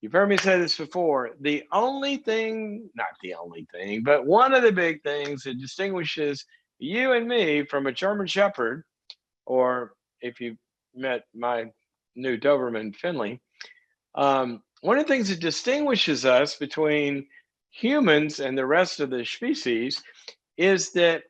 You've heard me say this before. The only thing, not the only thing, but one of the big things that distinguishes you and me from a German Shepherd, or if you met my new Doberman Finley, one of the things that distinguishes us between humans and the rest of the species is that,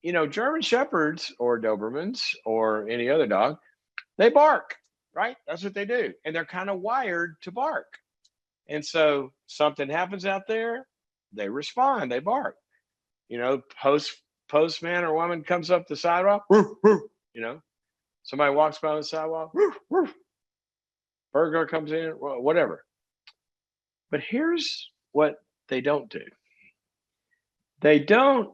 German Shepherds or Dobermans or any other dog, they bark, right? That's what they do. And they're kind of wired to bark. And so something happens out there, they respond, they bark. Postman or woman comes up the sidewalk, woof, woof, somebody walks by on the sidewalk, woof, woof. Burglar comes in, whatever. But here's what they don't do.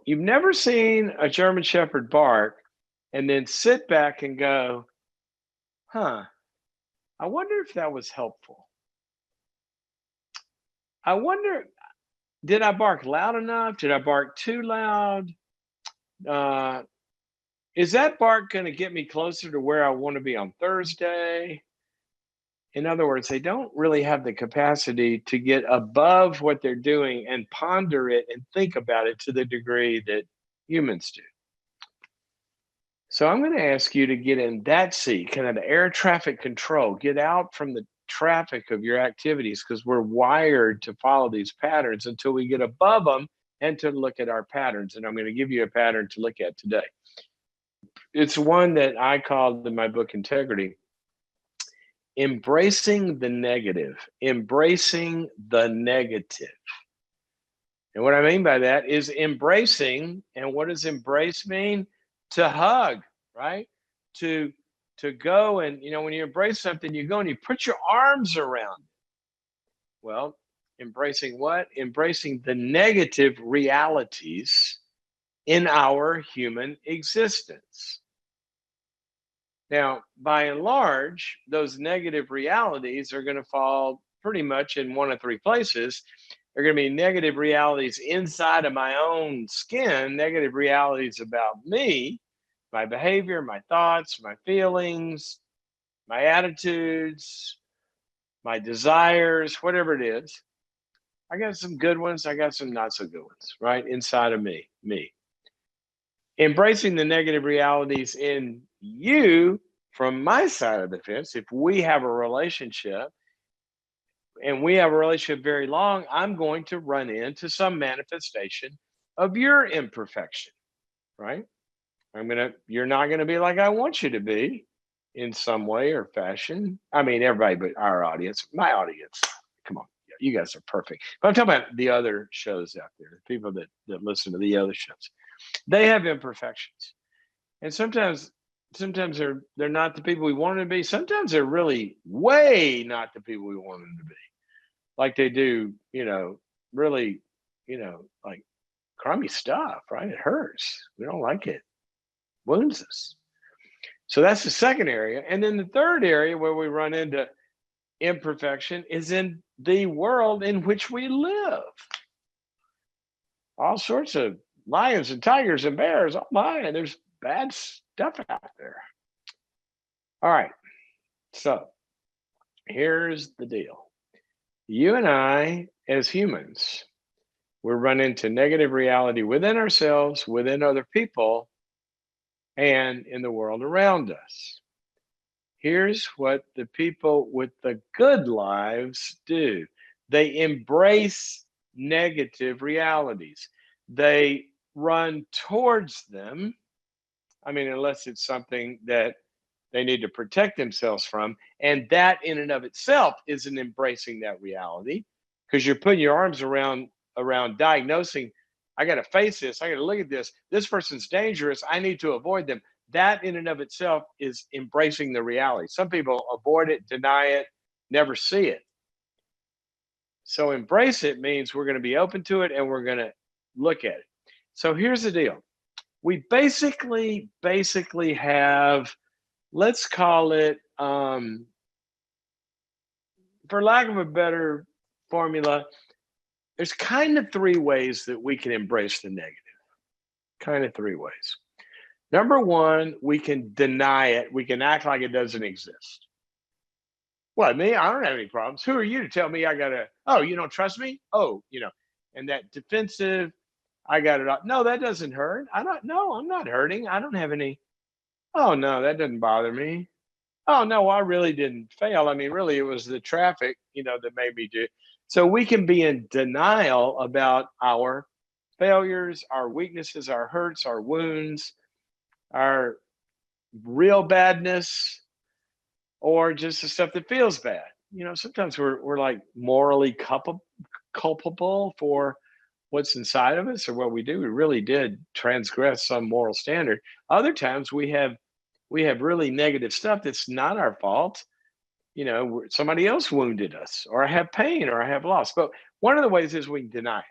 You've never seen a German Shepherd bark and then sit back and go, I wonder if that was helpful. I wonder, did I bark loud enough? Did I bark too loud? Is that bark going to get me closer to where I want to be on Thursday? In other words, they don't really have the capacity to get above what they're doing and ponder it and think about it to the degree that humans do. So I'm going to ask you to get in that seat, kind of the air traffic control, get out from the traffic of your activities, because we're wired to follow these patterns until we get above them and to look at our patterns. And I'm going to give you a pattern to look at today. It's one that I called in my book, Integrity, embracing the negative, embracing the negative. And what I mean by that is embracing. And what does embrace mean? To hug, right? To go and, when you embrace something, you go and you put your arms around it. Well, embracing what? Embracing the negative realities in our human existence. Now, by and large, those negative realities are going to fall pretty much in one of three places. They're going to be negative realities inside of my own skin, negative realities about me, my behavior, my thoughts, my feelings, my attitudes, my desires, whatever it is. I got some good ones. I got some not so good ones, right? Inside of me. Embracing the negative realities in you from my side of the fence. If we have a relationship and we have a relationship very long, I'm going to run into some manifestation of your imperfection, right? You're not going to be like I want you to be in some way or fashion. I mean, everybody but our audience, my audience. Come on, you guys are perfect. But I'm talking about the other shows out there, the people that listen to the other shows. They have imperfections. And sometimes they're not the people we want them to be. Sometimes they're really way not the people we want them to be. Like they do, really, like crummy stuff, right? It hurts. We don't like it. Wounds us. So that's the second area. And then the third area where we run into imperfection is in the world in which we live. All sorts of lions and tigers and bears. Oh my, there's bad stuff out there. All right. So here's the deal. You and I, as humans, we run into negative reality within ourselves, within other people, and in the world around us. Here's what the people with the good lives do. They embrace negative realities. They run towards them. I mean, unless it's something that they need to protect themselves from. And that in and of itself isn't embracing that reality, because you're putting your arms around diagnosing, I got to face this. I got to look at this. This person's dangerous. I need to avoid them. That in and of itself is embracing the reality. Some people avoid it, deny it, never see it. So embrace it means we're going to be open to it and we're going to look at it. So here's the deal. We basically have, let's call it, for lack of a better formula, there's kind of three ways that we can embrace the negative. Kind of three ways. Number one, we can deny it. We can act like it doesn't exist. What, me? I don't have any problems. Who are you to tell me I gotta, oh, you don't trust me? Oh, and that defensive, I got it up. No, that doesn't hurt. I don't, no, I'm not hurting. I don't have any, oh, no, that doesn't bother me. Oh, no, I really didn't fail. I mean, really, it was the traffic, that made me do. So we can be in denial about our failures, our weaknesses, our hurts, our wounds, our real badness, or just the stuff that feels bad. Sometimes we're like morally culpable for what's inside of us or what we do. We really did transgress some moral standard. Other times we have really negative stuff that's not our fault. Somebody else wounded us, or I have pain, or I have loss. But one of the ways is we can deny it.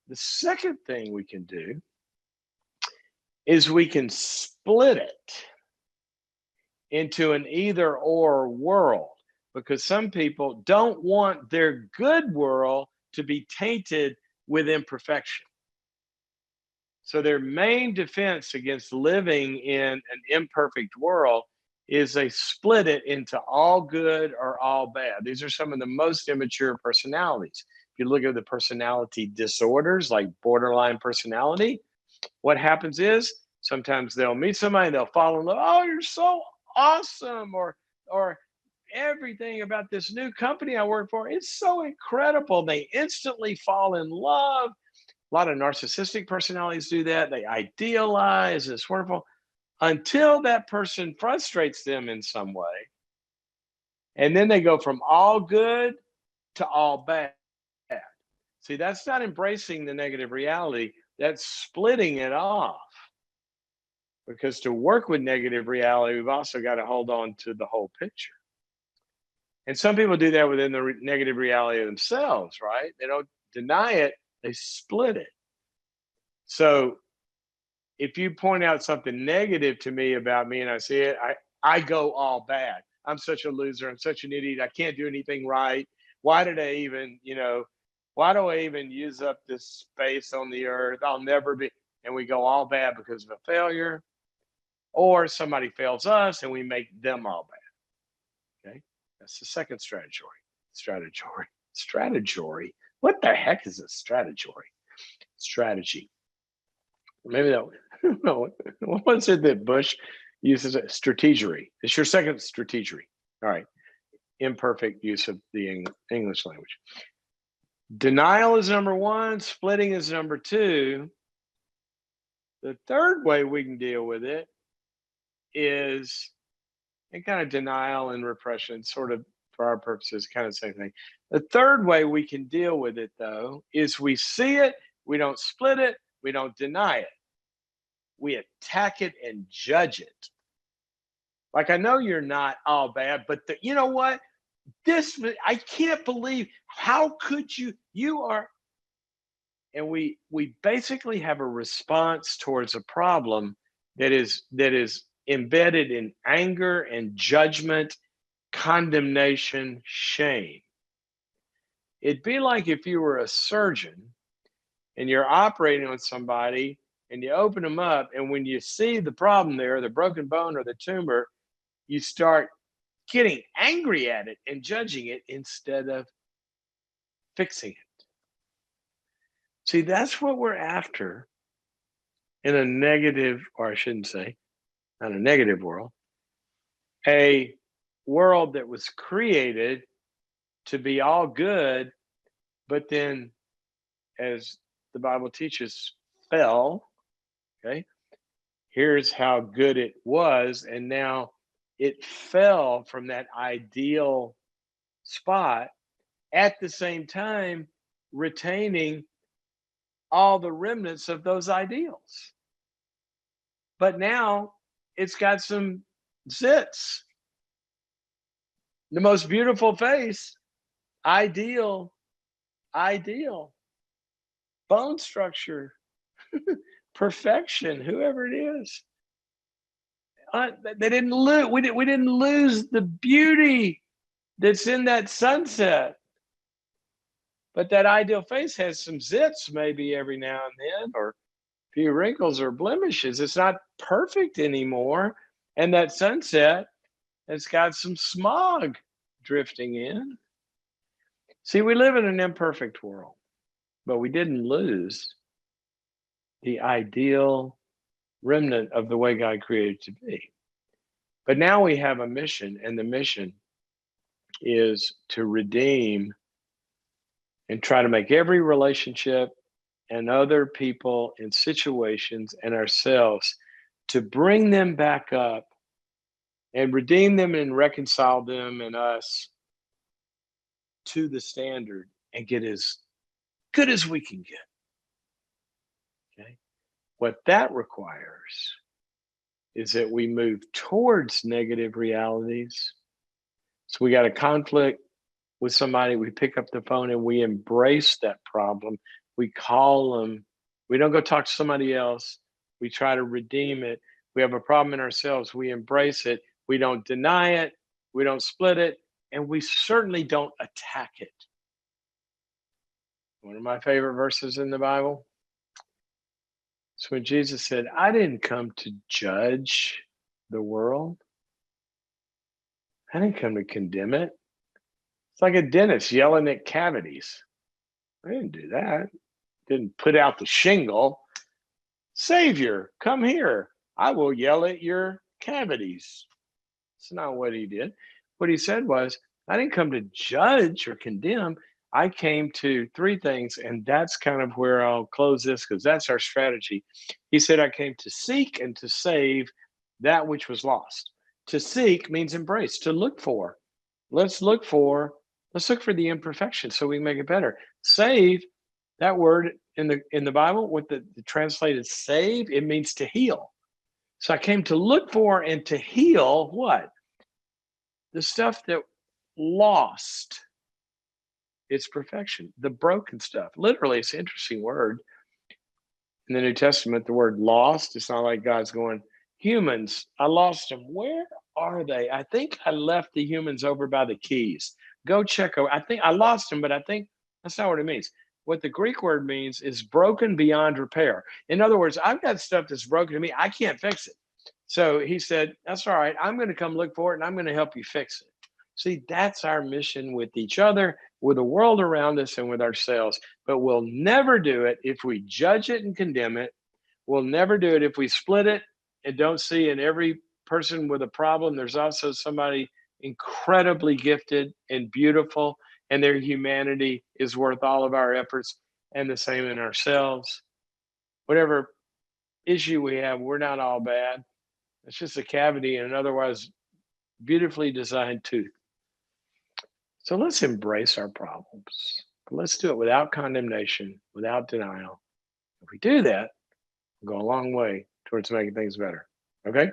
The second thing we can do is we can split it into an either or world, because some people don't want their good world to be tainted with imperfection. So their main defense against living in an imperfect world is they split it into all good or all bad. These are some of the most immature personalities. If you look at the personality disorders like borderline personality, what happens is sometimes they'll meet somebody, they'll fall in love. Oh, you're so awesome, or everything about this new company I work for, it's so incredible. They instantly fall in love. A lot of narcissistic personalities do that. They idealize, it's wonderful, until that person frustrates them in some way. And then they go from all good to all bad. See, that's not embracing the negative reality, that's splitting it off. Because to work with negative reality, we've also got to hold on to the whole picture. And some people do that within the negative reality of themselves, right? They don't deny it, they split it. So if you point out something negative to me about me and I see it, I go all bad. I'm such a loser. I'm such an idiot. I can't do anything right. Why did I even, why do I even use up this space on the earth? I'll never be. And we go all bad because of a failure, or somebody fails us and we make them all bad. Okay. That's the second strategy. Strategy. What the heck is a strategy? Strategy. Maybe that. No, what was it that Bush uses? Strategery. It's your second strategery. All right. Imperfect use of the English language. Denial is number one. Splitting is number two. The third way we can deal with it is, and kind of denial and repression, sort of for our purposes, kind of the same thing. The third way we can deal with it, though, is we see it, we don't split it, we don't deny it. We attack it and judge it. Like, I know you're not all bad, but you know what? I can't believe, how could you are. And we basically have a response towards a problem that is embedded in anger and judgment, condemnation, shame. It'd be like if you were a surgeon and you're operating on somebody and you open them up, and when you see the problem there, the broken bone or the tumor, you start getting angry at it and judging it instead of fixing it. See, that's what we're after in a negative, or I shouldn't say, not a negative world, a world that was created to be all good, but then, as the Bible teaches, fell. Okay. Here's how good it was. And now it fell from that ideal spot, at the same time retaining all the remnants of those ideals. But now it's got some zits. The most beautiful face, ideal, bone structure, perfection, whoever it is. They didn't lose. We didn't lose the beauty that's in that sunset. But that ideal face has some zits maybe every now and then, or a few wrinkles or blemishes. It's not perfect anymore. And that sunset has got some smog drifting in. See, we live in an imperfect world, but we didn't lose the ideal remnant of the way God created to be. But now we have a mission, and the mission is to redeem and try to make every relationship and other people and situations and ourselves to bring them back up and redeem them and reconcile them and us to the standard and get as good as we can get. Okay. What that requires is that we move towards negative realities. So we got a conflict with somebody, we pick up the phone and we embrace that problem. We call them. We don't go talk to somebody else. We try to redeem it. We have a problem in ourselves. We embrace it. We don't deny it. We don't split it. And we certainly don't attack it. One of my favorite verses in the Bible is when Jesus said, I didn't come to judge the world. I didn't come to condemn it. It's like a dentist yelling at cavities. I didn't do that. Didn't put out the shingle. Savior, come here. I will yell at your cavities. That's not what he did. What he said was, I didn't come to judge or condemn. I came to three things, and that's kind of where I'll close this because that's our strategy. He said, I came to seek and to save that which was lost. To seek means embrace, to look for. Let's look for the imperfection so we can make it better. Save, that word in the Bible, with the translated save, it means to heal. So I came to look for and to heal what? The stuff that lost its perfection, the broken stuff. Literally, it's an interesting word. In the New Testament, the word lost, it's not like God's going, humans, I lost them. Where are they? I think I left the humans over by the keys. Go check. I think I lost them, but I think that's not what it means. What the Greek word means is broken beyond repair. In other words, I've got stuff that's broken to me. I can't fix it. So he said, that's all right. I'm going to come look for it and I'm going to help you fix it. See, that's our mission with each other, with the world around us, and with ourselves. But we'll never do it if we judge it and condemn it. We'll never do it if we split it and don't see in every person with a problem, there's also somebody incredibly gifted and beautiful, and their humanity is worth all of our efforts, and the same in ourselves. Whatever issue we have, we're not all bad. It's just a cavity in an otherwise beautifully designed tooth. So let's embrace our problems. But let's do it without condemnation, without denial. If we do that, we'll go a long way towards making things better. Okay?